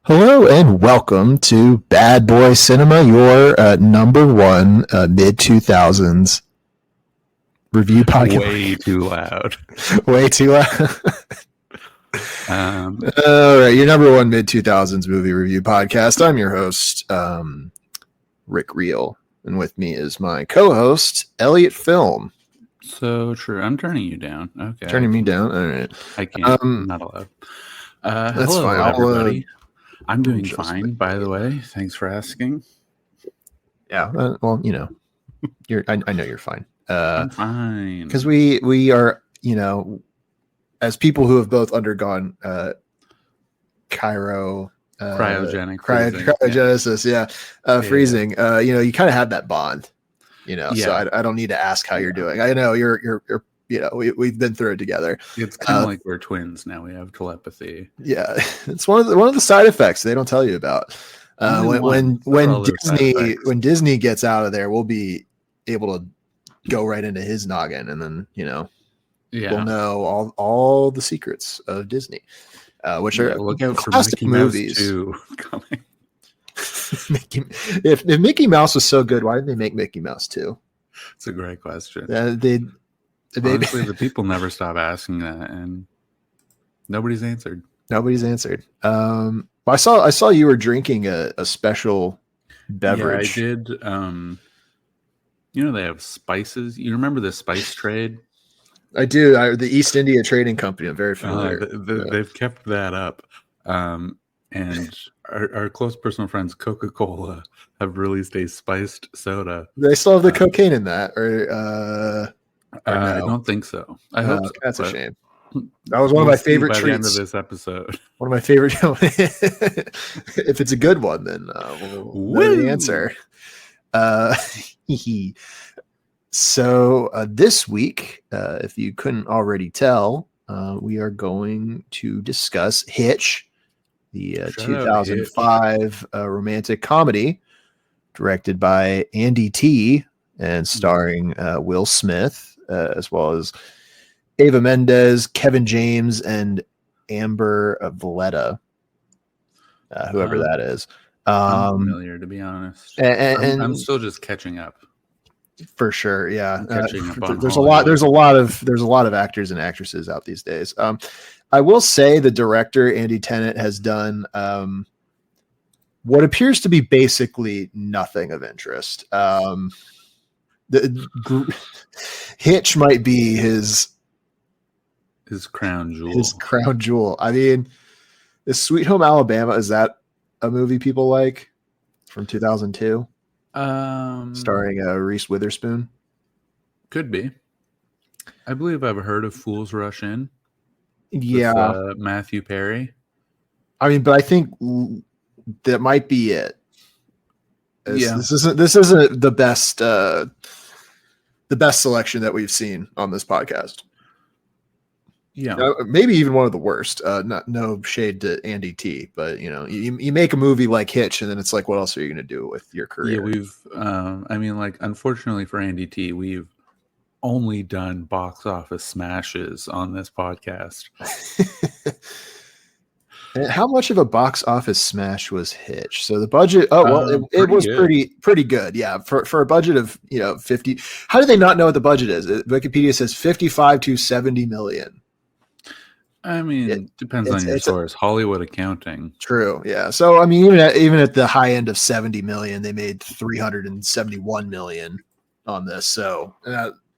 Hello and welcome to Bad Boy Cinema, your number one mid-2000s review podcast. Way too loud. Way too loud. All right, your number one mid-2000s movie review podcast. I'm your host, Rick Reel, and with me is my co-host, Elliot Film. So true. I'm turning you down. Okay. Turning me down? All right. I can't. I'm not allowed. That's hello, fine. everybody. I'm doing fine, by the way. Thanks for asking. Yeah, well, you know, I know you're fine. I'm fine. Because we are, you know, as people who have both undergone cryogenesis, freezing. You know, you kind of have that bond. You know, so I don't need to ask how you're doing. I know you're you know, we've been through it together. It's kind of like we're twins now. We have telepathy. Yeah, it's one of the side effects they don't tell you about. When Disney gets out of there, we'll be able to go right into his noggin, and then we'll know all the secrets of Disney, which are look out for classic Mickey movies. Mouse 2 coming. If Mickey Mouse was so good, why didn't they make Mickey Mouse 2? It's a great question. Honestly, the people never stop asking that, and nobody's answered. I saw you were drinking a special beverage. Yeah, I did. You know, they have spices. You remember the spice trade? I do. The East India Trading Company. I'm very familiar. They've kept that up. And our close personal friends, Coca-Cola, have released a spiced soda. They still have the cocaine in that, or no? I don't think so. I hope so, that's a shame. That was one of my favorite treats. By the end of this episode, one of my favorite. If it's a good one, then we'll know the answer. So this week, if you couldn't already tell, we are going to discuss Hitch, the 2005 romantic comedy directed by Andy T. and starring Will Smith, as well as Eva Mendez, Kevin James, and Amber Valletta, whoever that is. I'm familiar, to be honest. And I'm still just catching up. For sure, yeah. There's a lot of actors and actresses out these days. I will say the director Andy Tennant has done what appears to be basically nothing of interest. Hitch might be his crown jewel. I mean, is Sweet Home Alabama, is that a movie people like from 2002? Starring Reese Witherspoon? Could be. I believe I've heard of Fools Rush In. Yeah. With, Matthew Perry. I mean, but I think that might be it. This isn't the best selection that we've seen on this podcast. Yeah, maybe even one of the worst. No shade to Andy T, but you make a movie like Hitch, and then it's like, what else are you going to do with your career? Yeah, we've. Unfortunately for Andy T, we've only done box office smashes on this podcast. And how much of a box office smash was Hitch? So the budget, it was pretty good. Yeah. For a budget of, 50, how do they not know what the budget is? Wikipedia says 55 to 70 million. I mean, it depends on your source. Hollywood accounting. True. Yeah. So, I mean, even at the high end of 70 million, they made 371 million on this. So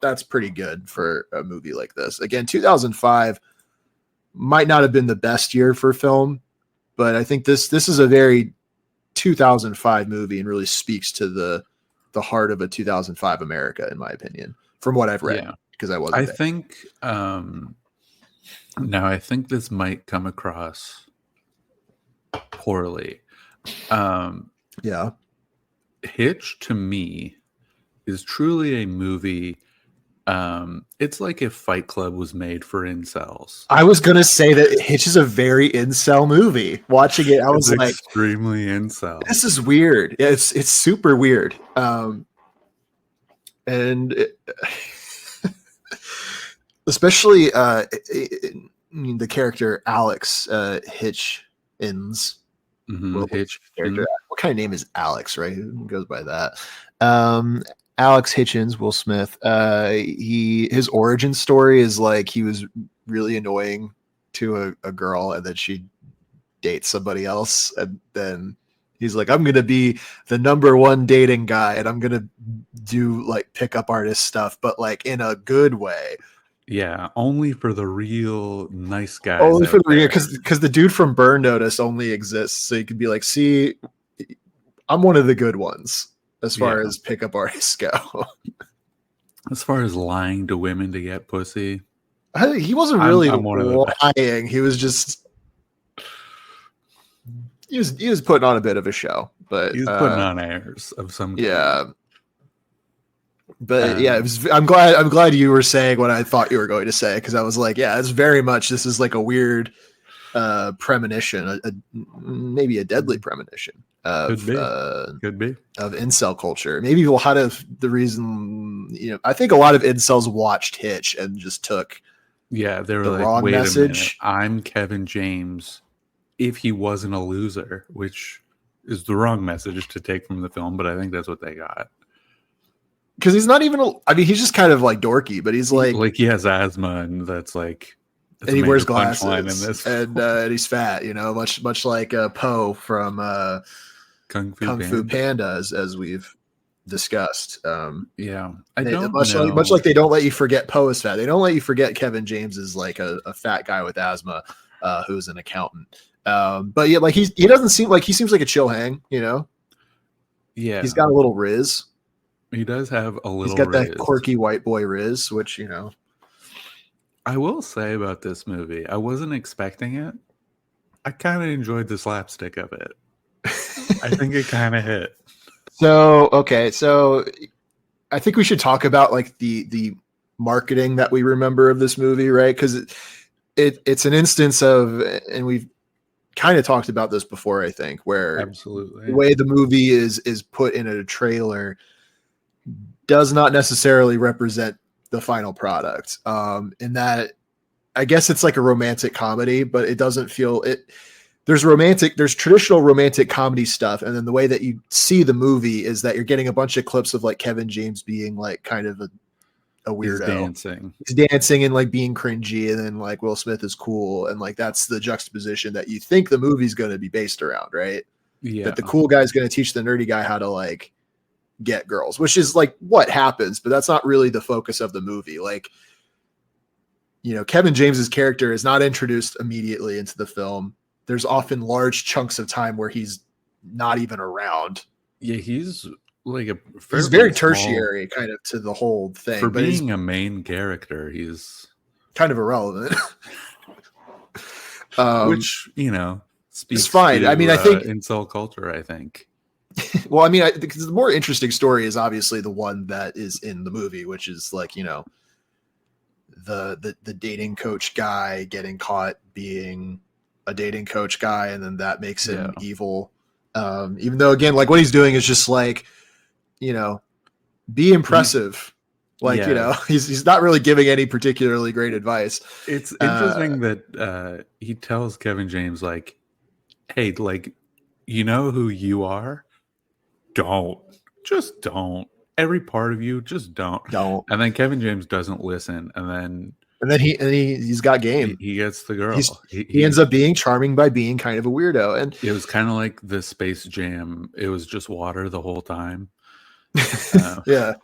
that's pretty good for a movie like this. Again, 2005 might not have been the best year for film, but I think this is a very 2005 movie and really speaks to the heart of a 2005 America, in my opinion, from what I've read, because I wasn't there. Think now I think this might come across poorly. Hitch to me is truly a movie It's like if Fight Club was made for incels. I was gonna say that Hitch is a very incel movie. Watching it, I was like, extremely incel. This is weird. Yeah, it's super weird. Especially the character Alex Hitchins. Hitch. Character. What kind of name is Alex? Right? Who goes by that? Alex Hitchens, Will Smith. His origin story is like he was really annoying to a girl, and then she dates somebody else, and then he's like, I'm gonna be the #1 dating guy, and I'm gonna do like pickup artist stuff, but like in a good way. Yeah, only for the real nice guys. Only for the real, because the dude from Burn Notice only exists, so you could be like, see, I'm one of the good ones as far as pickup artists go. As far as lying to women to get pussy, he wasn't really lying. He was just he was putting on a bit of a show, but he was putting on airs of some kind. Yeah. But yeah, I'm glad you were saying what I thought you were going to say, because I was like, yeah, it's very much, this is like a weird premonition, maybe a deadly premonition of could be of incel culture. Maybe a lot of the reason, I think a lot of incels watched Hitch and just took they were the like, wrong wait message. A minute, I'm Kevin James if he wasn't a loser, which is the wrong message to take from the film, but I think that's what they got. Because he's not even he's just kind of like dorky, but he's like he has asthma, and that's like, and he wears glasses, and he's fat, much like Po from Kung Fu Panda, as we've discussed. Much like they don't let you forget Po is fat. They don't let you forget Kevin James is like a fat guy with asthma, who's an accountant. But yeah, like he doesn't seem like, he seems like a chill hang, Yeah, he's got a little riz. He does have a little. He's got that quirky white boy riz, which I will say about this movie, I wasn't expecting it. I kind of enjoyed the slapstick of it. I think it kind of hit. So I think we should talk about like the marketing that we remember of this movie, right? Because it's an instance of, and we've kind of talked about this before, I think, where absolutely the way the movie is put in a trailer does not necessarily represent the final product. In that, I guess it's like a romantic comedy, but it doesn't feel it. There's traditional romantic comedy stuff, and then the way that you see the movie is that you're getting a bunch of clips of like Kevin James being like kind of a weirdo. He's dancing and like being cringy, and then like Will Smith is cool, and like that's the juxtaposition that you think the movie's going to be based around, right? Yeah, that the cool guy's going to teach the nerdy guy how to like get girls, which is like what happens, but that's not really the focus of the movie. Like, Kevin James's character is not introduced immediately into the film. There's often large chunks of time where he's not even around. Yeah, he's like he's very tertiary kind of to the whole thing. For being a main character, he's kind of irrelevant. Which, speaks it's fine. to, I mean, I think incel culture, I think. Well, I mean, because the more interesting story is obviously the one that is in the movie, which is like, the dating coach guy getting caught being a dating coach guy, and then that makes him evil. Even though, again, like what he's doing is just like, be impressive. He's not really giving any particularly great advice. It's interesting that he tells Kevin James, like, hey, like, you know who you are? Just don't. Every part of you, just don't. And then Kevin James doesn't listen, and then he's got game. He gets the girl. He ends up being charming by being kind of a weirdo, and it was kind of like the Space Jam. It was just water the whole time. Yeah,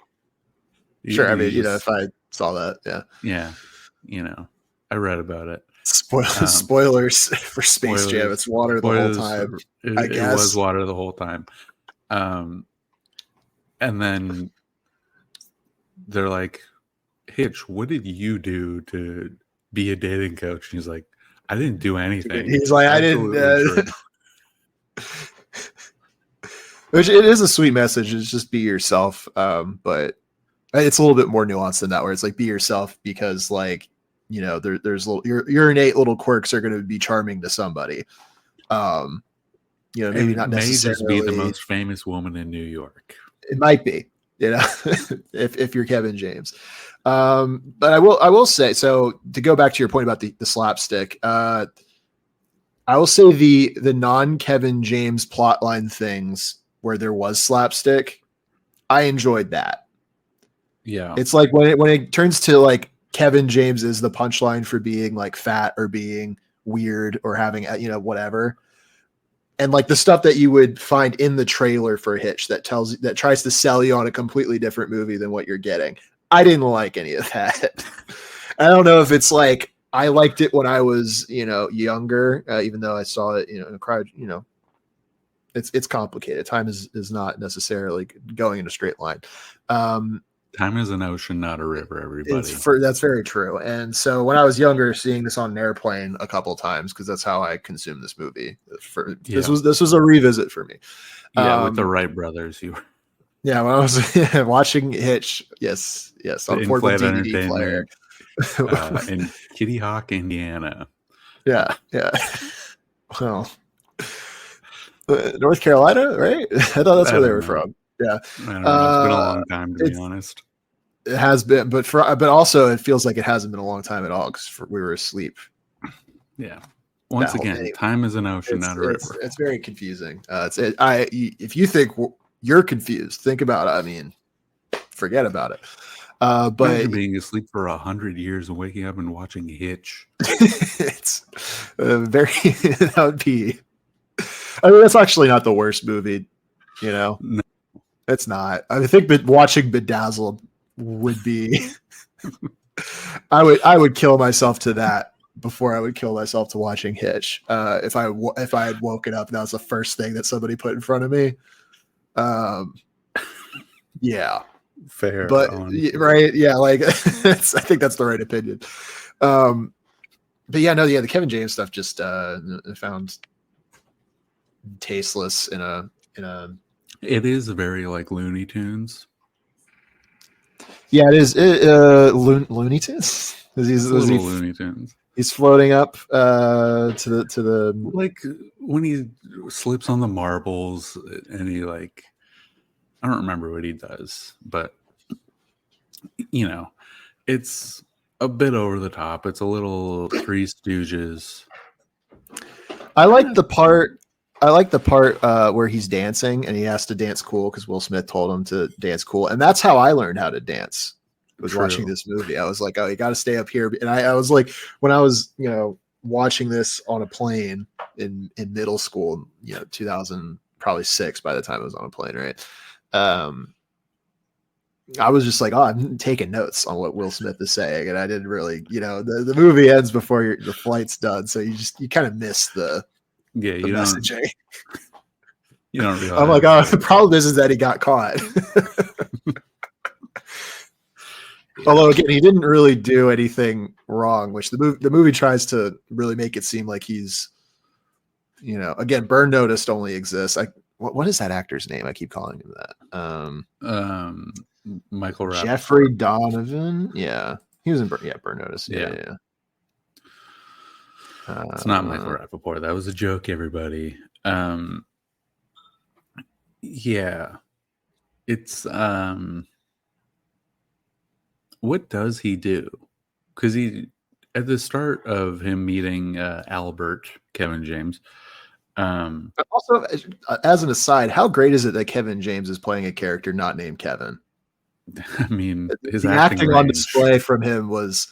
sure. I mean, if I saw that, yeah, I read about it. Spoilers for Space Jam. It's water the whole time. I guess it was water the whole time. And then they're like, Hitch, what did you do to be a dating coach? And he's like, I didn't do anything. He's like, I didn't. Which it is a sweet message. It's just be yourself. But It's a little bit more nuanced than that, where it's like be yourself because like, you know, there's little your innate little quirks are going to be charming to somebody. You know, maybe and not may necessarily just be the most famous woman in New York. It might be, you know, if you're Kevin James. But I will say, so to go back to your point about the slapstick, I will say the non-Kevin James plotline things where there was slapstick, I enjoyed that. Yeah. It's like when it turns to like Kevin James is the punchline for being like fat or being weird or having, you know, whatever. And like the stuff that you would find in the trailer for Hitch that tries to sell you on a completely different movie than what you're getting. I didn't like any of that. I don't know if it's like I liked it when I was, you know, younger, even though I saw it, you know, in a crowd, you know, it's complicated. Time is not necessarily going in a straight line. Time is an ocean, not a river, everybody. That's very true. And so when I was younger, seeing this on an airplane a couple of times, because that's how I consumed this movie. This was a revisit for me. Yeah, with the Wright brothers, you were. Yeah, when I was watching Hitch, yes, on portable DVD player in Kitty Hawk, Indiana. Yeah. Well, North Carolina, right? I thought that's where they were from. Yeah, I don't know. It's been a long time, to be honest. It has been, but also it feels like it hasn't been a long time at all because we were asleep. Yeah. Once again, time is an ocean, not a river. It's very confusing. If you think you're confused, think about it. I mean, forget about it. But imagine being asleep for 100 years and waking up and watching Hitch. It's very. That would be. I mean, that's actually not the worst movie. You know, no. It's not. I think watching Bedazzled would be. I would kill myself to that before I would kill myself to watching Hitch. If I had woken up, and that was the first thing that somebody put in front of me. Yeah, fair, but right, yeah, like I think that's the right opinion. But yeah, no, the Kevin James stuff just found tasteless in a. It is very like Looney Tunes. Yeah, it is. Looney Tunes. Looney Tunes. He's floating up to the like when he slips on the marbles and he like I don't remember what he does, but you know, it's a bit over the top. It's a little Three Stooges. I like the part where he's dancing and he has to dance cool because Will Smith told him to dance cool, and that's how I learned how to dance. Was watching this movie. I was like, oh, you got to stay up here. And I was like, when I was, you know, watching this on a plane in middle school, you know, 2000, probably 6 by the time I was on a plane, right? I was just like, oh, I'm taking notes on what Will Smith is saying. And I didn't really, you know, the movie ends before the flight's done. So you kind of miss the messaging. You don't realize. I'm like, oh, the problem is that he got caught. Although again, he didn't really do anything wrong, which the movie tries to really make it seem like he's, you know, again, Burn Noticed only exists. What is that actor's name? I keep calling him that. Michael Rappaport. Jeffrey Donovan. Yeah, he was in Burn Noticed. Yeah. It's not Michael Rappaport. That was a joke, everybody. Yeah, it's what does he do? Because he, at the start of him meeting Albert, Kevin James. Also, as an aside, how great is it that Kevin James is playing a character not named Kevin? I mean, his acting on display from him was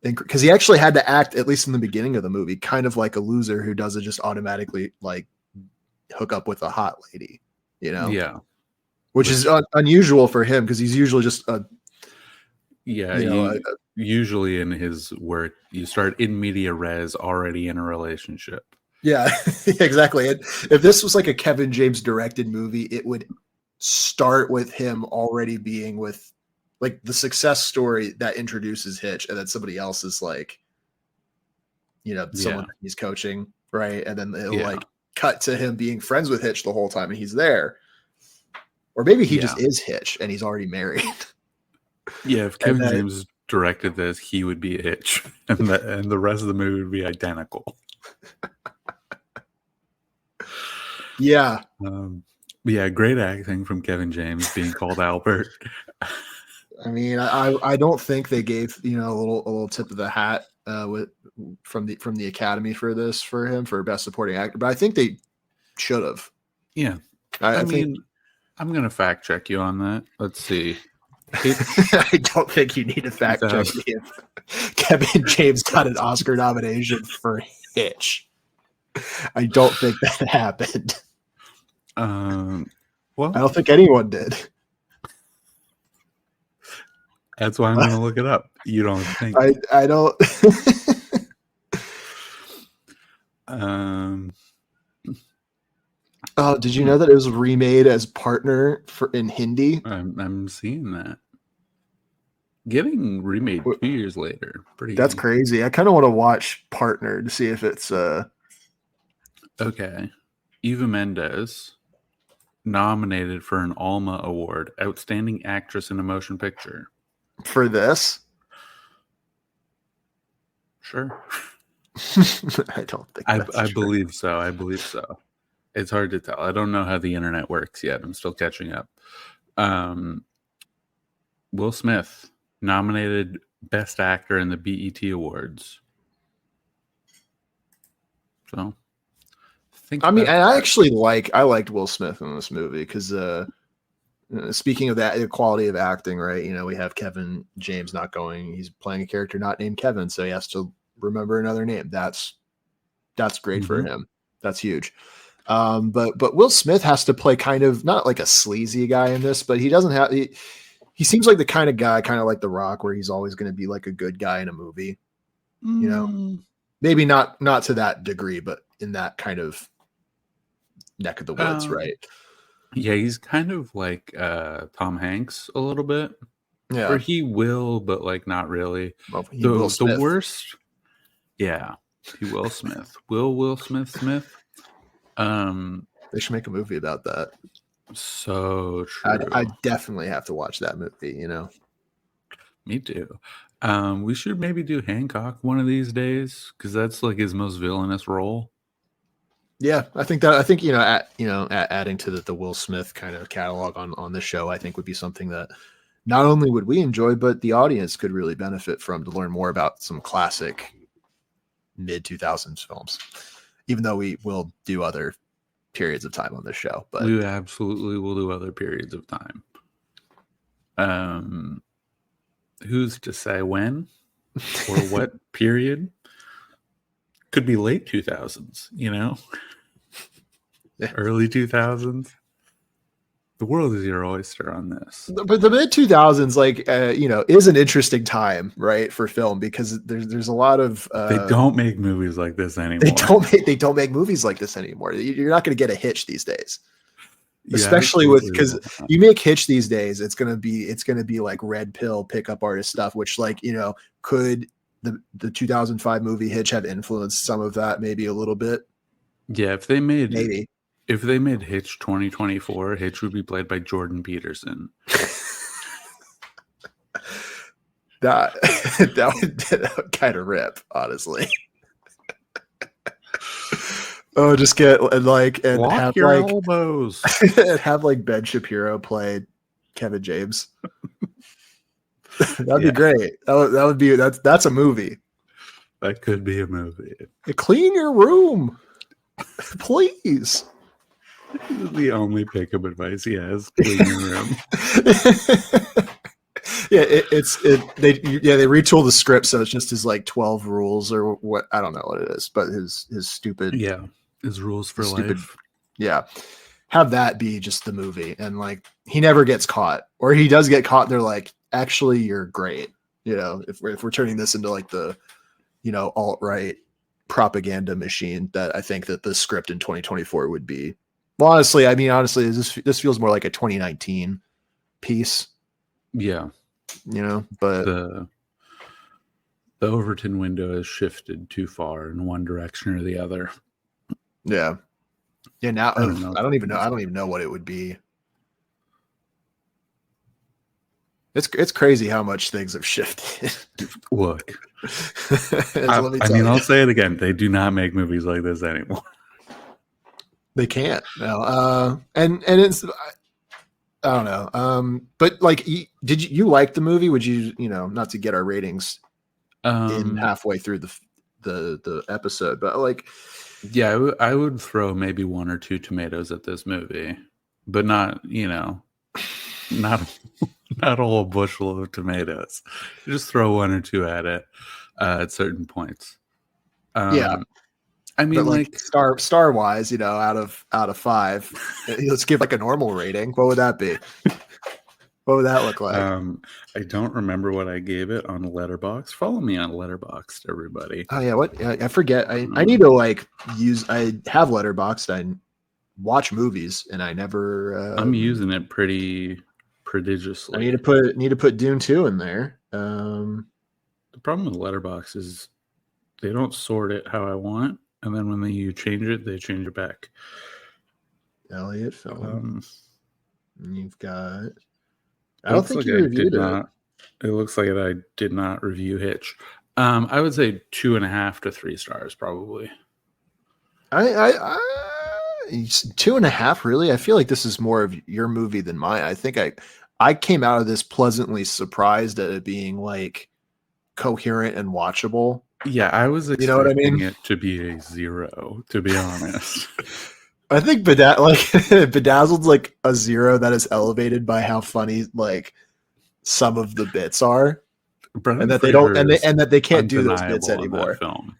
because he actually had to act, at least in the beginning of the movie, kind of like a loser who doesn't just automatically like hook up with a hot lady, you know? Yeah, which is unusual for him because he's usually just a. Yeah, usually in his work, you start in media res already in a relationship. Yeah, exactly. And if this was like a Kevin James directed movie, it would start with him already being with like the success story that introduces Hitch, and then somebody else is like, you know, someone that he's coaching, right? And then it'll like cut to him being friends with Hitch the whole time, and he's there. Or maybe he just is Hitch and he's already married. Yeah, if Kevin James directed this, he would be Hitch, and the rest of the movie would be identical. Yeah. Yeah, great acting from Kevin James being called Albert. I mean, I don't think they gave a little tip of the hat from the Academy for him for best supporting actor, but I think they should have. Yeah, I mean, I'm gonna fact check you on that. Let's see. I don't think you need to fact check me if Kevin James got an Oscar nomination for Hitch. I don't think that happened. Well, I don't think anyone did. That's why I'm going to look it up. You don't think? I don't. Oh, did you know that it was remade as Partner in Hindi? I'm seeing that. Getting remade 2 years later. That's crazy. I kind of want to watch Partner to see if it's Okay. Eva Mendez nominated for an Alma Award, Outstanding Actress in a Motion Picture. For this? Sure. I don't think I believe so. I believe so. It's hard to tell. I don't know how the internet works yet. I'm still catching up. Will Smith nominated Best Actor in the BET Awards. So, I actually liked Will Smith in this movie because speaking of that, the quality of acting, right? We have Kevin James not going. He's playing a character not named Kevin, so he has to remember another name. That's great for him. That's huge. But Will Smith has to play kind of not like a sleazy guy in this, but he doesn't have. He seems like the kind of guy, kind of like The Rock, where he's always going to be like a good guy in a movie. Maybe not to that degree, but in that kind of neck of the woods, right? Yeah, he's kind of like Tom Hanks a little bit. Yeah, where he will, but like not really. Well, the worst. Yeah, he Will Smith. Will Smith. They should make a movie about that. So true. I definitely have to watch that movie. Me too. We should maybe do Hancock one of these days because that's like his most villainous role. Yeah, I think adding to the Will Smith kind of catalog on the show, I think would be something that not only would we enjoy, but the audience could really benefit from to learn more about some classic mid-2000s films. Even though we will do other periods of time on this show, but we absolutely will do other periods of time. Who's to say when or what period? Could be late 2000s, yeah. Early 2000s. The world is your oyster on this. But the mid 2000s, is an interesting time, right, for film because there's a lot of they don't make movies like this anymore. They don't make movies like this anymore. You're not going to get a Hitch these days, especially because you make Hitch these days, it's gonna be like red pill pickup artist stuff, which could the 2005 movie Hitch have influenced some of that, maybe a little bit. Yeah, if they made Hitch 2024, Hitch would be played by Jordan Peterson. that would kind of rip, honestly. Oh, just get and Lock have your elbows and have Ben Shapiro play Kevin James. That'd be great. That would be that's a movie. That could be a movie. Clean your room, please. This is the only pickup advice he has. Clean your room. Yeah, they retool the script so it's just his 12 rules or what, I don't know what it is, but his stupid his rules for life. Yeah, have that be just the movie, and he never gets caught, or he does get caught. And they're like, actually, you're great. If we're turning this into the alt-right propaganda machine, that I think that the script in 2024 would be. Well, honestly, this feels more like a 2019 piece. Yeah. But the Overton window has shifted too far in one direction or the other. Yeah. Yeah. Now I don't even know what it would be. It's crazy how much things have shifted. Look, Let me I tell mean, you. I'll say it again. They do not make movies like this anymore. They can't. No. And it's I don't know. But like, did you like the movie? Would you not to get our ratings in halfway through the episode, but like, yeah, I would throw maybe 1 or 2 tomatoes at this movie, but not not not a whole bushel of tomatoes. Just throw 1 or 2 at it at certain points. yeah. I mean, But like star wise, out of 5, let's give like a normal rating. What would that be? What would that look like? I don't remember what I gave it on Letterboxd. Follow me on Letterboxd, everybody. Oh yeah, what I forget. I need to like use. I have Letterboxd. I watch movies, and I never. I'm using it pretty prodigiously. I need to put Dune 2 in there. The problem with Letterboxd is they don't sort it how I want, and then when you change it, they change it back. Elliot film. You've got. I It don't looks think like you I reviewed did not. It looks like I did not review Hitch. I would say 2.5 to 3 stars, probably. I 2.5. Really, I feel like this is more of your movie than mine. I think I came out of this pleasantly surprised at it being like coherent and watchable. Yeah, I was expecting You know what I mean? it to be a 0, to be honest. I think Bedazzled's like a 0 that is elevated by how funny like some of the bits are, Brendan and that they Fraser don't, and that they can't do those bits undeniable in anymore. that film.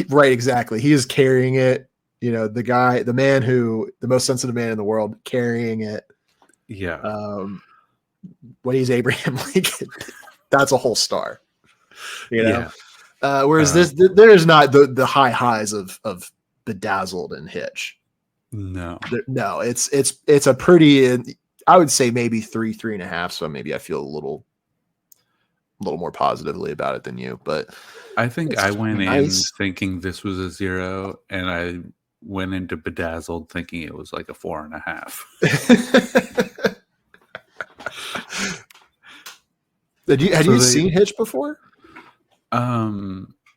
Right? Exactly. He is carrying it. The most sensitive man in the world, carrying it. Yeah. When he's Abraham Lincoln, that's a whole star. Yeah. Whereas there's not the high highs of Bedazzled and Hitch. No. No, it's a pretty. I would say maybe 3.5. So maybe I feel a little more positively about it than you. But I think I went in thinking this was a 0, and I went into Bedazzled thinking it was like a 4.5. Had you seen Hitch before?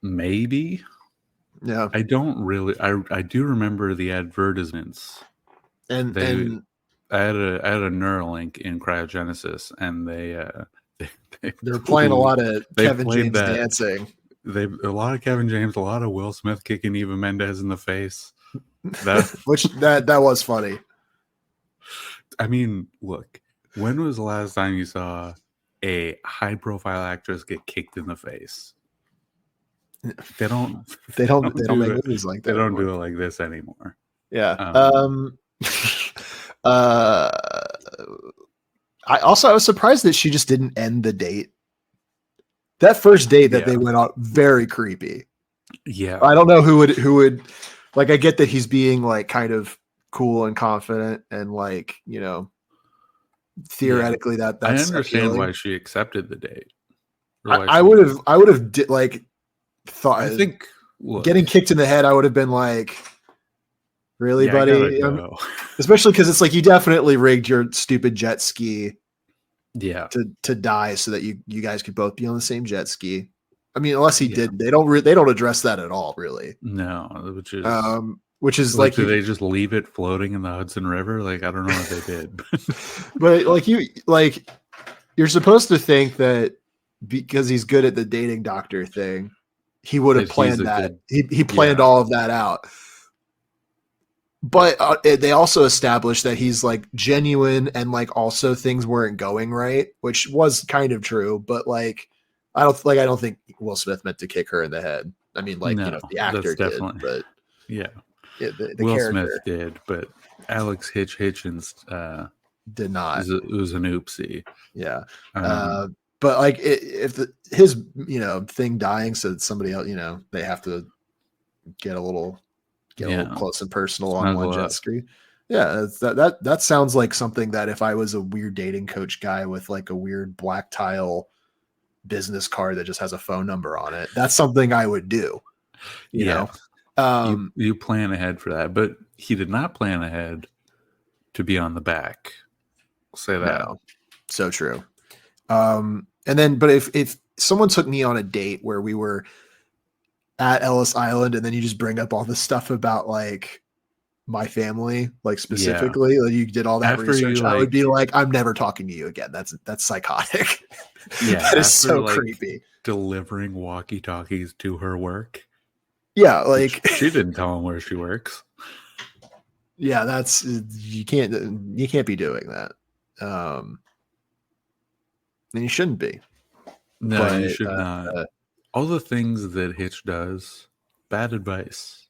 Maybe. Yeah. I don't really. I do remember the advertisements, and I had a Neuralink in cryogenesis, and they're playing a lot of Kevin James dancing. A lot of Kevin James, a lot of Will Smith kicking Eva Mendez in the face. Which that was funny. I mean, look, when was the last time you saw a high-profile actress get kicked in the face? They don't make movies like that. They don't do it like this anymore. Yeah. I was surprised that she just didn't end the date. That first date that they went on, very creepy. Yeah. I don't know who would like. I get that he's being like kind of cool and confident, and like theoretically that's I understand appealing. Why she accepted the date. I would have thought. I think getting kicked in the head, I would have been like, really, buddy? Especially because it's like you definitely rigged your stupid jet ski. Yeah. To die so that you guys could both be on the same jet ski. I mean, unless he did, they don't address that at all, really. No, which is like do they just leave it floating in the Hudson River? Like, I don't know what they did. But you're supposed to think that because he's good at the dating doctor thing, he would have planned that. He planned all of that out. But they also established that he's like genuine, and like also things weren't going right, which was kind of true. But like, I don't think Will Smith meant to kick her in the head. I mean, like, the actor did, but the Will Smith did, but Alex Hitchens did not. It was an oopsie. Yeah. But like, if his thing dying, so that somebody else, they have to get a little close and personal on one jet ski. Yeah, that sounds like something that if I was a weird dating coach guy with like a weird black tile business card that just has a phone number on it, that's something I would do. You know, you plan ahead for that, but he did not plan ahead to be on the back. I'll say that. No. So true. And then, but if someone took me on a date where we were at Ellis Island and then you just bring up all this stuff about like my family, like specifically, like you did all that After research, you, I would like, be like, I'm never talking to you again. That's psychotic. yeah, That is after, so like, creepy. delivering walkie-talkies to her work. Yeah, like she didn't tell him where she works. Yeah, that's you can't be doing that. And you shouldn't be. No, But, you should not. All the things that Hitch does, bad advice.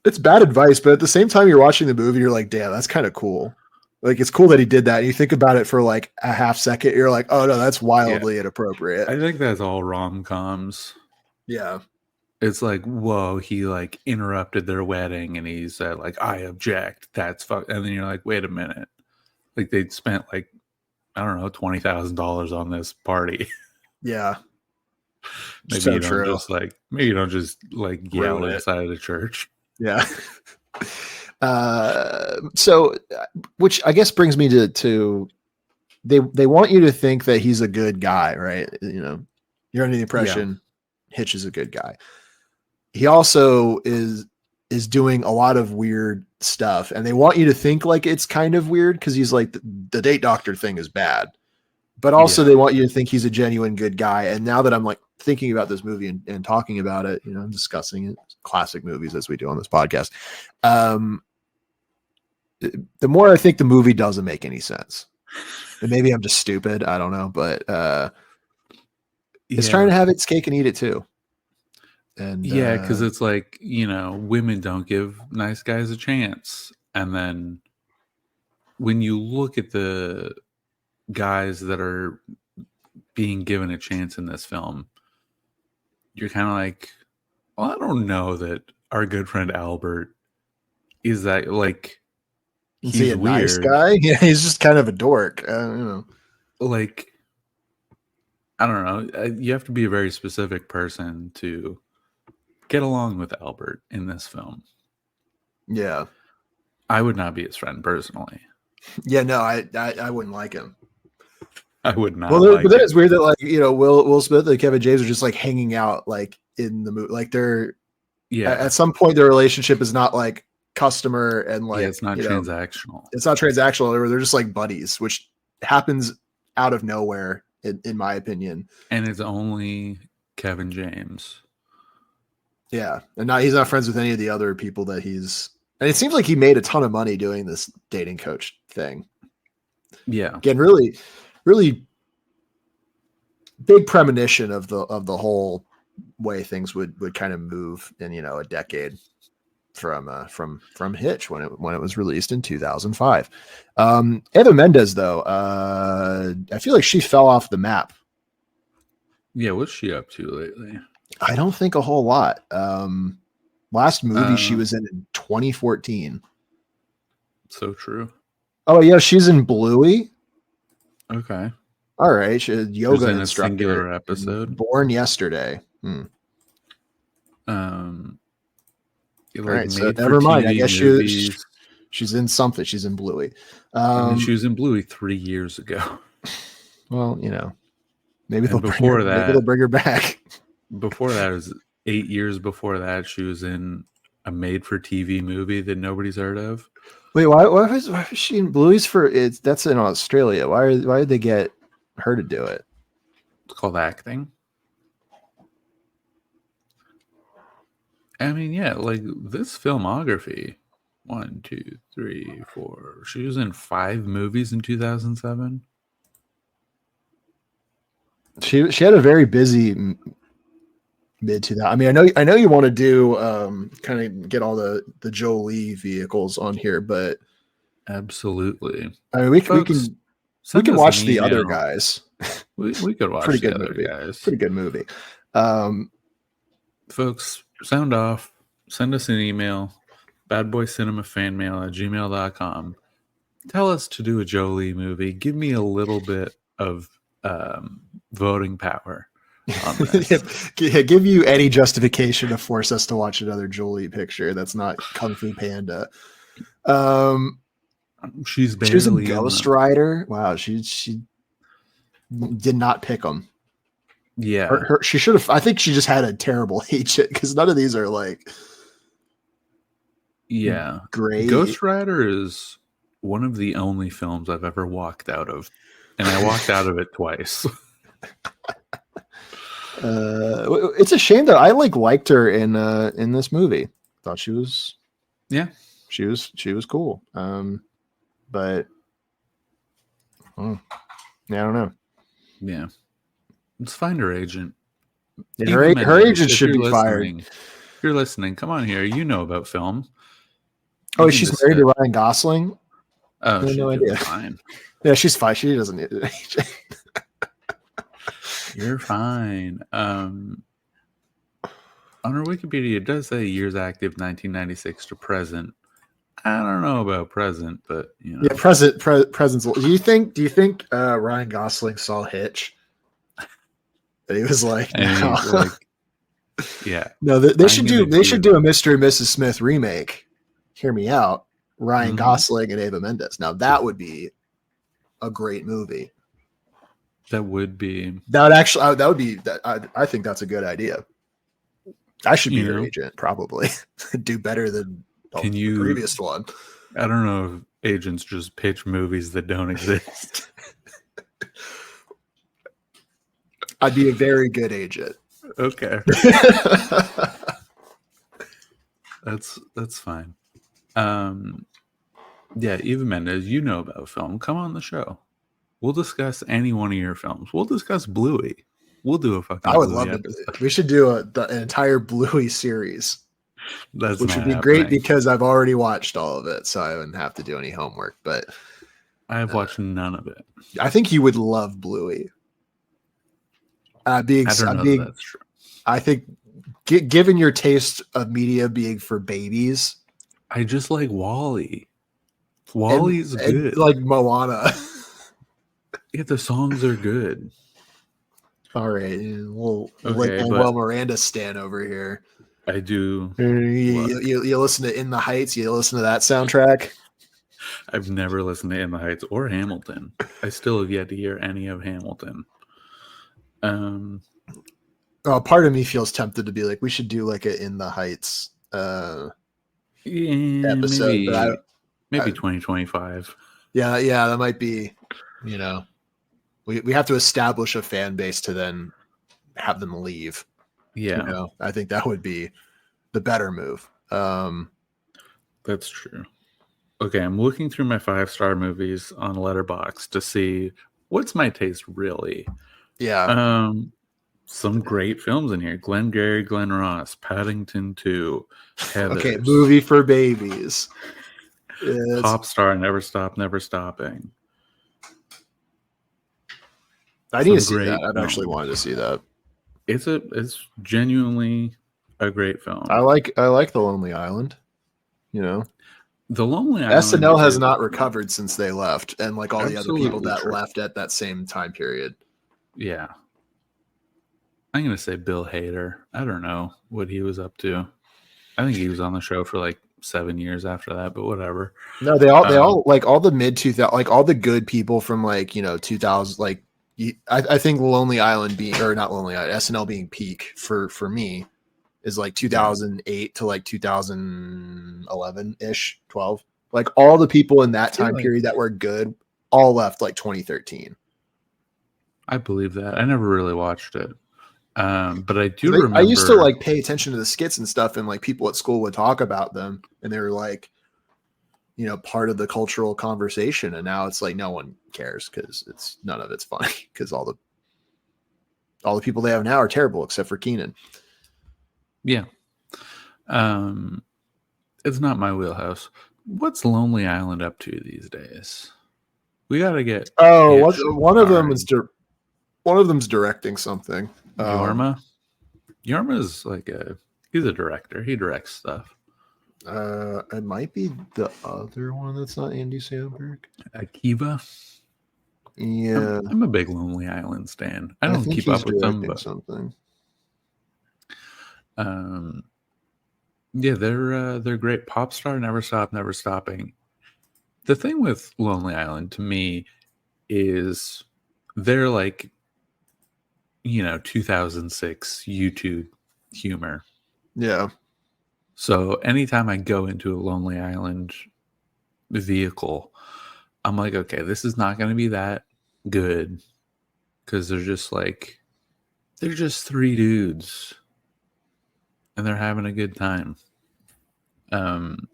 It's bad advice, but at the same time, you're watching the movie, you're like, damn, that's kind of cool. Like, it's cool that he did that. And you think about it for like a half second, you're like, oh no, that's wildly inappropriate. I think that's all rom-coms. Yeah. It's like, whoa, he like interrupted their wedding and he said like, I object. That's fuck. And then you're like, wait a minute. Like they'd spent like, I don't know, $20,000 on this party. Yeah. Maybe so you don't true. just like, maybe you don't just like yell inside of the church. Yeah. So, which I guess brings me to they want you to think that he's a good guy, right? You know, you're under the impression Hitch is a good guy. He also is doing a lot of weird stuff, and they want you to think like it's kind of weird because he's like the date doctor thing is bad, but also they want you to think he's a genuine good guy. And now that I'm like thinking about this movie and talking about it, you know, I'm discussing it, classic movies as we do on this podcast. The more I think the movie doesn't make any sense, and maybe I'm just stupid. I don't know, but it's trying to have its cake and eat it too. And because it's like, you know, women don't give nice guys a chance. And then when you look at the guys that are being given a chance in this film, you're kind of like, well, I don't know that our good friend Albert is that like, he's a nice guy. Yeah, he's just kind of a dork. You know, like, I don't know. You have to be a very specific person to get along with Albert in this film. Yeah, I would not be his friend personally. Yeah, no, I wouldn't like him. I would not. Well, but then it's weird that like, you know, Will Smith and Kevin James are just like hanging out like in the movie, like they're at some point their relationship is not like customer and like it's not transactional. It's not transactional. They're just like buddies, which happens out of nowhere in my opinion. And it's only Kevin James. Yeah, and he's not friends with any of the other people that he's. And it seems like he made a ton of money doing this dating coach thing. Yeah, again, really, really big premonition of the whole way things would kind of move in, you know, a decade from Hitch when it was released in 2005. Eva Mendez though, I feel like she fell off the map. Yeah, what's she up to lately? I don't think a whole lot. Last movie she was in 2014. So true. Oh yeah, she's in Bluey. Okay. All right, she's a yoga in instructor. A singular episode. Born Yesterday. Like, all right, so never mind. I guess she's in something. She's in Bluey. She was in Bluey 3 years ago. Well, you know, maybe they'll bring her back. Before that, it was 8 years before that. She was in a made-for-TV movie that nobody's heard of. Wait, why was she in Bluey's that's in Australia? Why did they get her to do it? It's called acting. I mean, yeah, like this filmography. 1, 2, 3, 4. She was in 5 movies in 2007. She had a very busy mid to that. I mean, I know you want to do kind of get all the Jolie vehicles on here, but absolutely. I mean, we can watch the other guys. We could watch pretty the good other movie. guys. Pretty good movie. Folks, sound off. Send us an email, badboycinemafanmail@gmail.com. Tell us to do a Jolie movie. Give me a little bit of voting power on this. Give you any justification to force us to watch another Jolie picture that's not Kung Fu Panda. She's She was a barely in Ghost them. Rider. Wow, she did not pick them. Yeah. She should have. I think she just had a terrible agent because none of these are like. Yeah. Great. Ghost Rider is one of the only films I've ever walked out of, and I walked out of it twice. It's a shame that I liked her in this movie. Thought she was she was cool. But yeah, I don't know. Yeah. Let's find her agent. Yeah, Eva her Mendez, agent should be fired. If you're listening, come on here. You know about film. Oh, she's married to Ryan Gosling? Oh, I had no idea. Fine. Yeah, she's fine. She doesn't need an agent. You're fine. On her Wikipedia, it does say years active 1996 to present. I don't know about present, but you know. Yeah, presence. Do you think Ryan Gosling saw Hitch? And he was like, no. Yeah. No, they should do a Mr. and Mrs. Smith remake. Hear me out. Ryan Gosling and Eva Mendez. Now that would be a great movie. That would be. I think that's a good idea. I should be your agent, probably. Do better than the previous one. I don't know if agents just pitch movies that don't exist. I'd be a very good agent. Okay. That's fine. Yeah, Eva Mendez, you know about film. Come on the show. We'll discuss any one of your films. We'll discuss Bluey. We'll do a fucking. I would love it. We should do an entire Bluey series. Which would be great because I've already watched all of it, so I wouldn't have to do any homework. But I have watched none of it. I think you would love Bluey. That's true. I think, given your taste of media being for babies, I just like Wall-E. Wall-E's good. Like Moana. Yeah, the songs are good. All right, we'll Miranda stan over here. I do. You listen to In the Heights. You listen to that soundtrack. I've never listened to In the Heights or Hamilton. I still have yet to hear any of Hamilton. Part of me feels tempted to be like, we should do like a In the Heights episode. Maybe 2025. Yeah, that might be. You know, we have to establish a fan base to then have them leave. Yeah, you know, I think that would be the better move. That's true. Okay, I'm looking through my 5-star movies on Letterboxd to see what's my taste really. Yeah. Some great films in here: Glengarry Glen Ross, Paddington 2, Heathers. Okay, movie for babies. Pop Star, Never Stop, Never Stopping. I need to see that. I've actually wanted to see that. It's genuinely a great film. I like The Lonely Island. You know, The Lonely Island. SNL has not recovered since they left, and like all the other people that left at that same time period. Yeah, I'm gonna say Bill Hader. I don't know what he was up to. I think he was on the show for like 7 years after that, but whatever. No, they all like all the mid 2000, like all the good people from like 2000, like. I think Lonely Island being, or not Lonely Island, SNL being peak for me is like 2008 to like 2011 ish, 12. Like all the people in that time period that were good all left like 2013. I believe that. I never really watched it, but I do remember. I used to like pay attention to the skits and stuff, and like people at school would talk about them, and they were like, part of the cultural conversation. And now it's like no one cares because none of it's funny because all the people they have now are terrible except for Keenan. Yeah. It's not my wheelhouse. What's Lonely Island up to these days? We got to get. Oh, one of them's directing something. Yorma. Yorma's like he's a director. He directs stuff. It might be the other one that's not Andy Samberg. Akiva. Yeah, I'm a big Lonely Island stan. I don't keep up with them, but something. Yeah, they're great. Pop Star, Never Stop, Never Stopping. The thing with Lonely Island to me is they're like, 2006 YouTube humor. Yeah. So anytime I go into a Lonely Island vehicle, I'm like, okay, this is not going to be that good because they're just three dudes and they're having a good time. And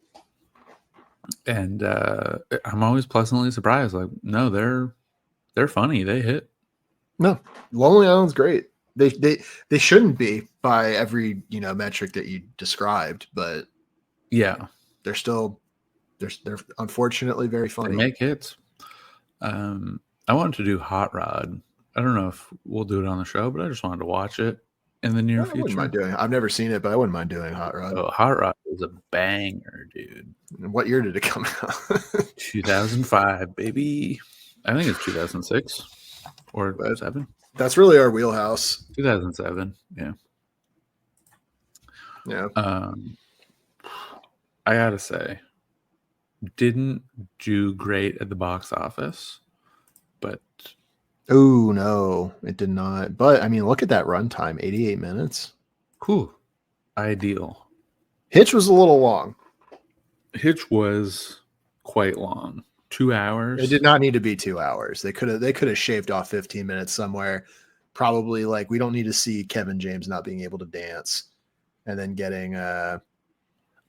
I'm always pleasantly surprised. Like, no, they're funny. They hit. No, Lonely Island's great. They shouldn't be by every metric that you described, but Yeah, they're still they're unfortunately very funny. They make hits. I wanted to do Hot Rod. I don't know if we'll do it on the show, but I just wanted to watch it in the near future. Wouldn't mind doing it. I've never seen it, but I wouldn't mind doing Hot Rod. Oh, Hot Rod is a banger, dude. What year did it come out? 2005, baby. I think it's 2006 or 7. That's really our wheelhouse. 2007, yeah. Yeah. I gotta say, didn't do great at the box office, but oh no, it did not. But I mean, look at that runtime, 88 minutes. Cool. Ideal. Hitch was a little long. Hitch was quite long. 2 hours. It did not need to be 2 hours. They could have shaved off 15 minutes somewhere. Probably like we don't need to see Kevin James not being able to dance and then getting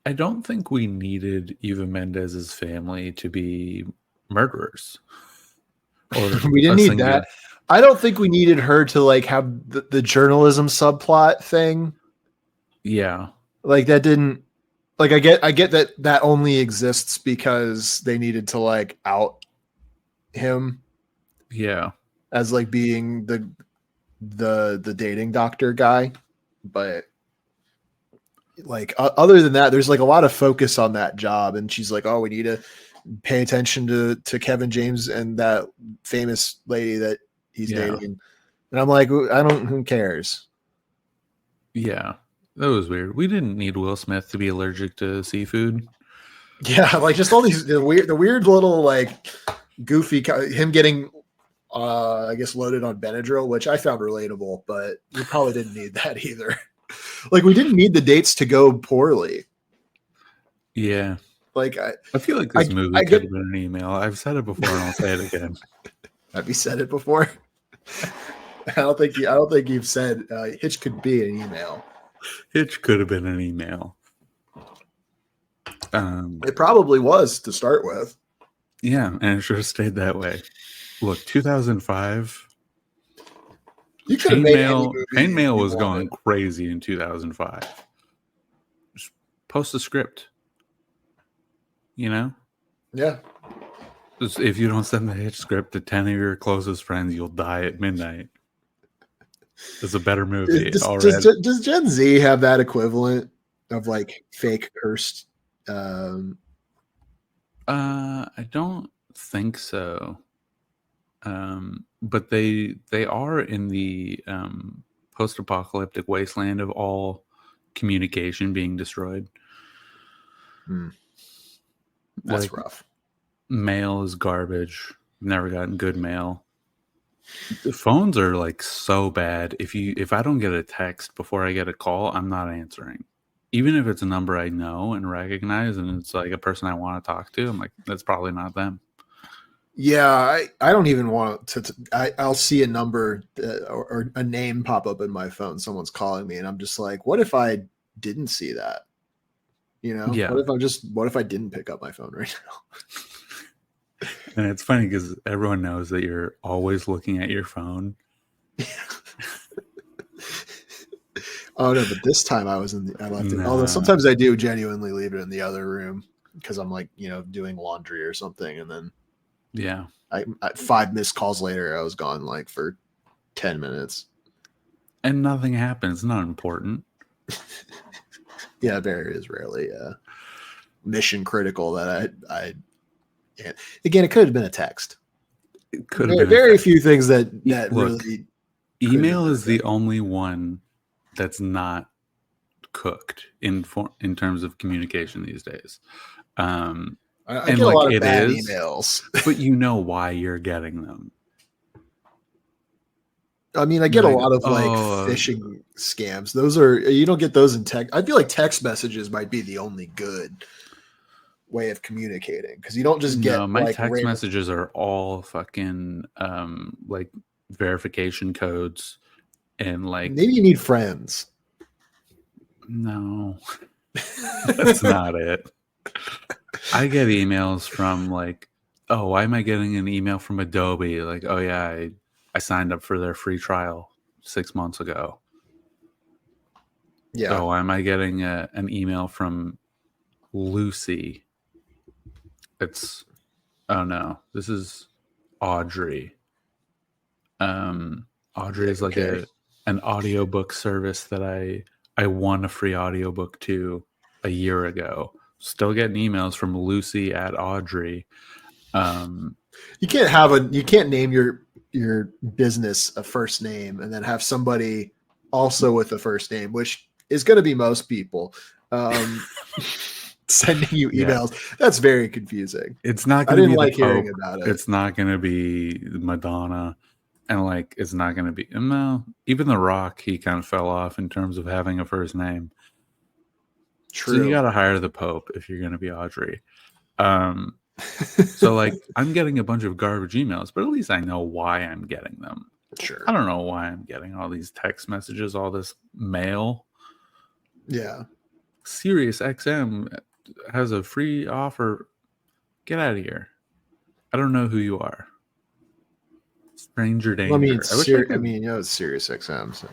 I don't think we needed Eva Mendez's family to be murderers. Or we didn't need that. I don't think we needed her to like have the journalism subplot thing. Yeah. Like that didn't like I get that only exists because they needed to like out him. Yeah. As like being the dating doctor guy, but like other than that, there's like a lot of focus on that job, and she's like, "Oh, we need to pay attention to Kevin James and that famous lady that he's dating," and I'm like, who cares? Yeah, that was weird. We didn't need Will Smith to be allergic to seafood. Yeah, like just all these the weird little like goofy him getting. I guess loaded on Benadryl, which I found relatable, but we probably didn't need that either. Like we didn't need the dates to go poorly. Yeah. Like I feel like this movie could have been an email. I've said it before and I'll say it again. Have you said it before? I don't think you've said Hitch could be an email. Hitch could have been an email. It probably was to start with. Yeah, and it should have stayed that way. Look, 2005. Chainmail was going crazy in 2005. Just post a script. Yeah. Just, if you don't send the Hitch script to 10 of your closest friends, you'll die at midnight. It's a better movie already. Does Gen Z have that equivalent of like fake cursed? I don't think so. But they are in the post-apocalyptic wasteland of all communication being destroyed. That's rough. Mail is garbage. Never gotten good mail. The phones are like so bad. If I don't get a text before I get a call, I'm not answering. Even if it's a number I know and recognize and it's like a person I want to talk to, I'm like, that's probably not them. Yeah, I don't even want to. I'll see a number or a name pop up in my phone. Someone's calling me, and I'm just like, "What if I didn't see that?" Yeah. What if I didn't pick up my phone right now? And it's funny because everyone knows that you're always looking at your phone. Oh no! But this time I left it. Although sometimes I do genuinely leave it in the other room because I'm like doing laundry or something, and then. Yeah. I 5 missed calls later, I was gone like for 10 minutes. And nothing happens. It's not important. Yeah, very is rarely mission critical that I can't. Again, it could have been a text. It could have been very few things that Look, really. Email is the only one that's not cooked in terms of communication these days. I And get a like lot of it bad is, emails. but you know why you're getting them. I mean, I You're get a like, lot of like oh, phishing scams. Those are, you don't get those in text. I feel like text messages might be the only good way of communicating because you don't just no, get my like text random. messages are all fucking like verification codes and like Maybe you need friends. no, that's not it. I get emails from like, oh, why am I getting an email from Adobe? Like, oh yeah, I signed up for their free trial 6 months ago. Yeah. Oh, why am I getting an email from Lucy? It's oh no, this is Audrey. Audrey is like Okay. an audiobook service that I won a free audiobook to a year ago. Still getting emails from Lucy at Audrey. You can't name your business a first name and then have somebody also with a first name, which is going to be most people. Sending you Yeah, emails. That's very confusing. it's not I going to didn't be the like hearing Pope. about it. It's not going to be Madonna. And like, it's not going to be, no, even The Rock, he kind of fell off in terms of having a first name. So you True. got to hire the Pope if you're going to be Audrey. So like, I'm getting a bunch of garbage emails, but at least I know why I'm getting them. Sure. I don't know why I'm getting all these text messages, all this mail. Yeah. Sirius XM has a free offer. Get out of here. I don't know who you are. Stranger Well, I mean, danger. I wish I could. it's Sirius XM, so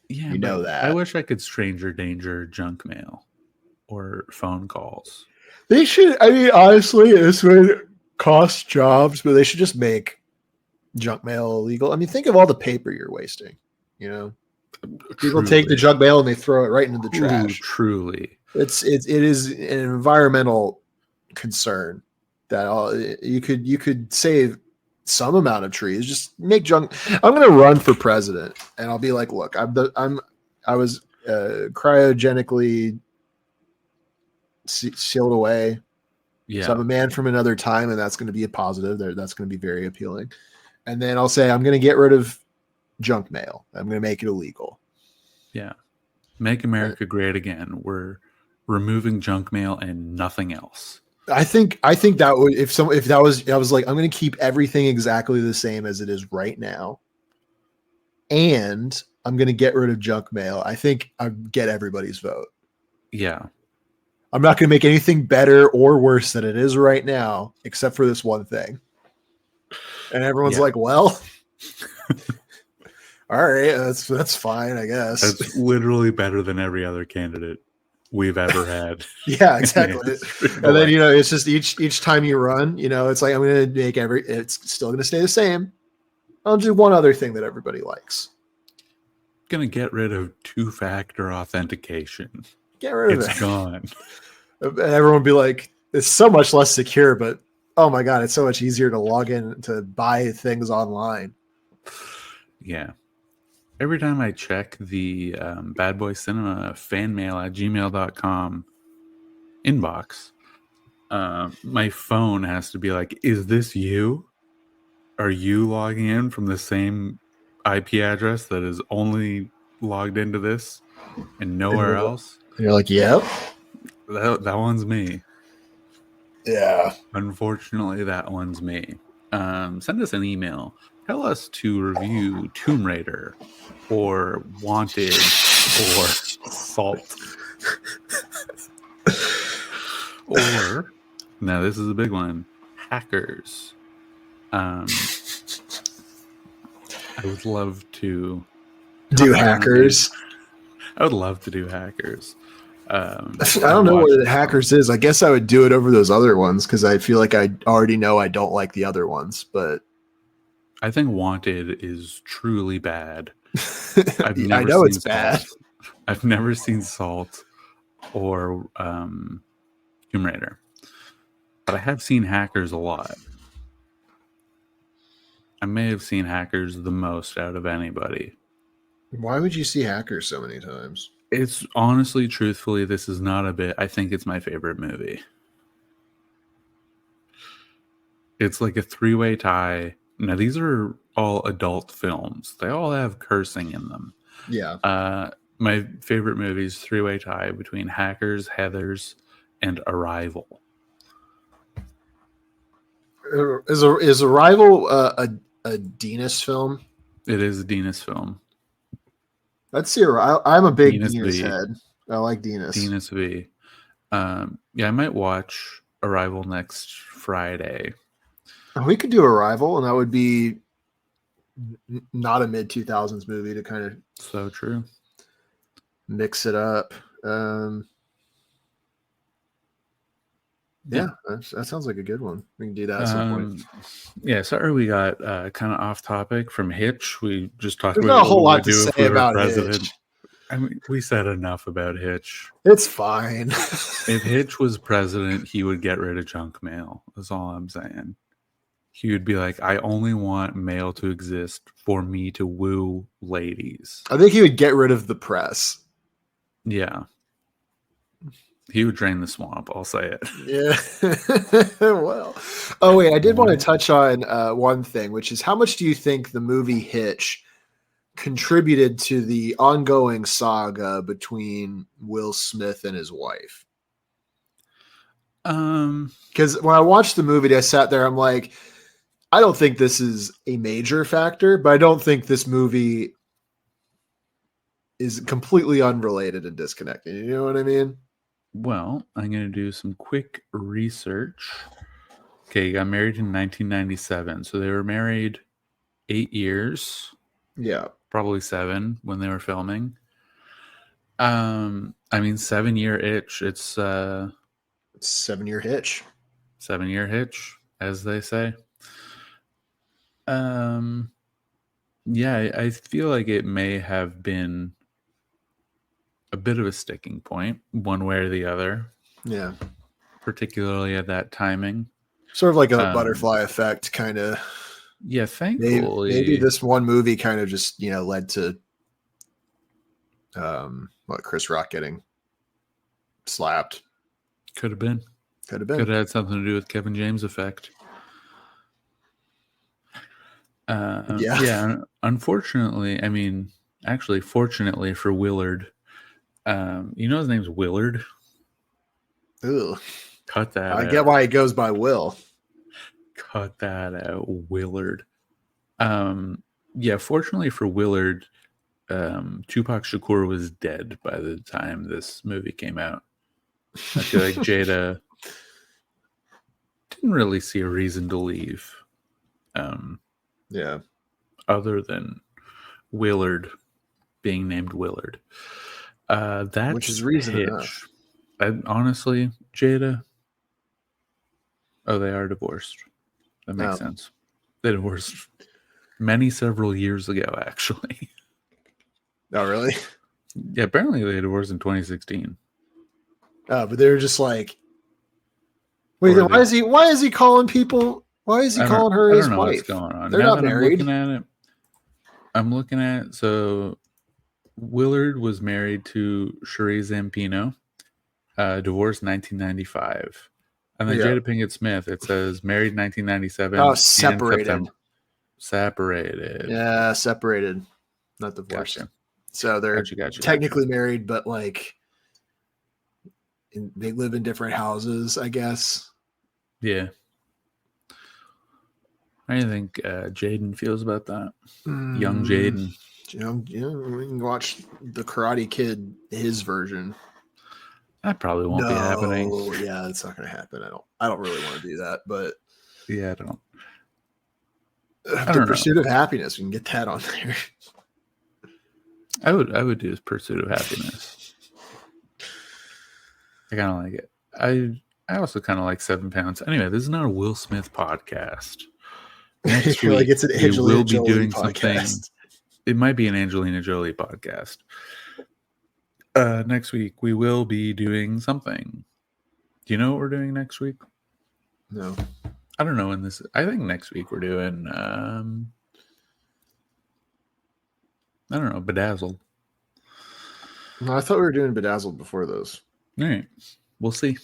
Yeah, you but know I that. wish I could stranger danger junk mail or phone calls. They should. I mean, honestly, this would cost jobs, but they should just make junk mail illegal. I mean, think of all the paper you're wasting. You know, people take the Truly. junk mail and they throw it right into the Ooh, trash. truly. It is an environmental concern that you could save some amount of trees. Just make junk. I'm going to run for president, and I'll be like, look, I was cryogenically sealed away. Yeah. So I'm a man from another time, and that's going to be a positive. That's going to be very appealing. And then I'll say I'm going to get rid of junk mail. I'm going to make it illegal. Yeah. Make America great again. We're removing junk mail and nothing else. I think that would if that was I was like I'm going to keep everything exactly the same as it is right now, and I'm going to get rid of junk mail. I think I'd get everybody's vote. Yeah. I'm not going to make anything better or worse than it is right now, except for this one thing. And everyone's like, well, all right, that's fine, I guess. That's literally better than every other candidate we've ever had. Yeah, exactly. And then it's just each time you run, it's like I'm going to make it's still going to stay the same. I'll do one other thing that everybody likes. Going to get rid of two-factor authentication. Get rid of it. It's gone. And everyone will be like, it's so much less secure, but oh my God, it's so much easier to log in to buy things online. Yeah. Every time I check the badboycinemafanmail@gmail.com inbox, my phone has to be like, is this you? Are you logging in from the same IP address that is only logged into this and nowhere else? And you're like, yep. That one's me. Yeah. Unfortunately, that one's me. Send us an email. Tell us to review Tomb Raider or Wanted or Salt. Or, now this is a big one, Hackers. I would love to do Hackers. I would love to do Hackers. I don't know what Hackers is. I guess I would do it over those other ones because I feel like I already know I don't like the other ones. But I think Wanted is truly bad. I know it's bad. I've never seen Salt or Tomb Raider, but I have seen Hackers a lot. I may have seen Hackers the most out of anybody. Why would you see Hackers so many times? It's honestly, truthfully, this is not a bit. I think it's my favorite movie. It's like a three-way tie. Now, these are all adult films. They all have cursing in them. Yeah. My favorite movie is three-way tie between Hackers, Heathers, and Arrival. Is Arrival a Dinas film? It is a Dinas film. Let's see. I'm a big Dinas V. head. I like Dinas. Dinas V. Yeah, I might watch Arrival next Friday. We could do Arrival, and that would be not a mid-2000s movie to kind of so true mix it up. Yeah, that sounds like a good one. We can do that at some point. Yeah, sorry we got kind of off topic from Hitch. We just talked There's about not a whole what lot to say about president. Hitch. I mean, we said enough about Hitch. It's fine. If Hitch was president, he would get rid of junk mail. That's all I'm saying. He would be like, I only want mail to exist for me to woo ladies. I think he would get rid of the press. Yeah. He would drain the swamp. I'll say it. Yeah. Well, oh wait, I did want to touch on one thing, which is how much do you think the movie Hitch contributed to the ongoing saga between Will Smith and his wife? Because when I watched the movie, I sat there, I'm like, I don't think this is a major factor, but I don't think this movie is completely unrelated and disconnected. You know what I mean? Well, I'm going to do some quick research. Okay, he got married in 1997. So they were married 8 years. Yeah. Probably 7 when they were filming. I mean, 7-year itch. It's 7-year hitch. 7-year hitch, as they say. Yeah, I feel like it may have been a bit of a sticking point, one way or the other. Yeah. Particularly at that timing. Sort of like a butterfly effect, kind of. Yeah, thankfully. Maybe this one movie kind of just, led to Chris Rock getting slapped. Could have been. Could have been. Could have had something to do with Kevin James effect. Yeah. Unfortunately, I mean, actually, fortunately for Willard, his name's Willard. Ugh. Cut that out. I get why he goes by Will. Cut that out, Willard. Yeah, fortunately for Willard, Tupac Shakur was dead by the time this movie came out. I feel like Jada didn't really see a reason to leave. Yeah. Other than Willard being named Willard. That's which is reason enough. Honestly, Jada. Oh, they are divorced. That makes sense. They divorced several years ago, actually. Oh, really? Yeah, apparently they divorced in 2016. Oh, but they were just like, wait, then why is he calling people? Why is he calling her his wife? I don't know what's going on. They're not married. I'm looking at it. So Willard was married to Sheree Zampino, divorced 1995. And then Jada Pinkett Smith, it says married 1997. Oh, separated. Separated. Yeah, separated. Not divorced. Gotcha. So they're technically married, but they live in different houses, I guess. Yeah. How do you think Jaden feels about that? Young Jaden. We can watch the Karate Kid, his version. That probably won't be happening. Yeah, it's not going to happen. I don't really want to do that, but yeah, I don't. The Pursuit of Happiness, we can get that on there. I would do Pursuit of Happiness. I kind of like it. I also kind of like 7 Pounds. Anyway, this is not a Will Smith podcast. Next week, it's an Angelina we will be Jolie doing podcast. Something. It might be an Angelina Jolie podcast. Next week, we will be doing something. Do you know what we're doing next week? No. I don't know when this. I think next week we're doing. I don't know, Bedazzled. No, I thought we were doing Bedazzled before those. All right, we'll see.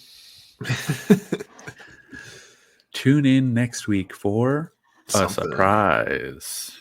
tune in next week for a surprise.